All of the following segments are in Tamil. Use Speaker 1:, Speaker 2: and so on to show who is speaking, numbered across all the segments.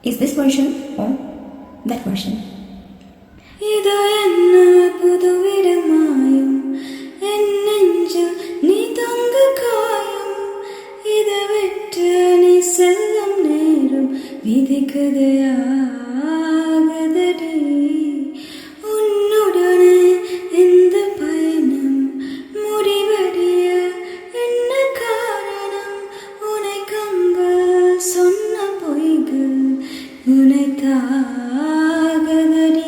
Speaker 1: Is this version or that version?
Speaker 2: இதோ என்ன புதுவிடமாயும் என் நெஞ்சில் நீ தங்க காயும் இதை விட்டு நீ செல்லும் நேரம் விதிக்குது ஆகுதடி உன்னுடனே இந்த பயணம் முடிவடைய என்ன காரணம் உனை கண்கள் சொன்ன பொய்கள் உனை தாகுதடி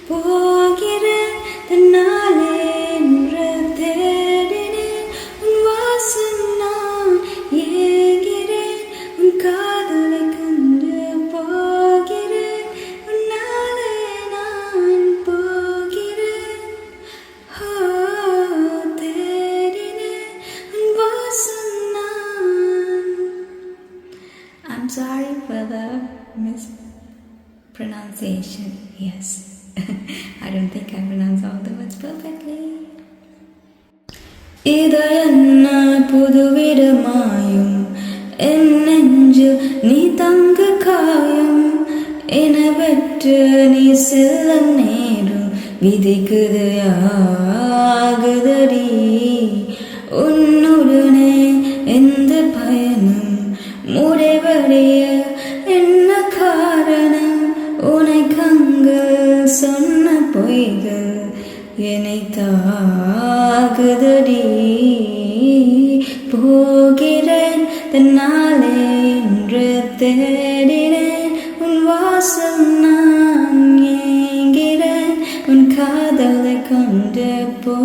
Speaker 2: போகிறேன் தன்னாலே என்று தேடினேன் உன் வாசம் நான் ஏகிறேன் உன் காதலை கண்டு போகிறேன் உன்னாலே நான் போகிறேன் தேடினேன் உன் வாசம் நான். I'm sorry for the mispronunciation. Yes. I don't think I pronounce all the words perfectly. இது என்ன புதுவிடமாயும் என் நெஞ்சில் நீ தங்க காயும் என பெற்று நீ செல்லும் நேரம் விதிக்குது ஆகுதடி உன்னுடனே எந்த பயணம் முடிவடைய என்ன காரணம் உனை கண்கள் சொன்ன பொய்கள் என்னை தாகுதடி போகிறேன் தன்னாலே என்று தேடினேன் உன் வாசம் நான் ஏங்கிறேன் உன் காதலை கொண்டு போ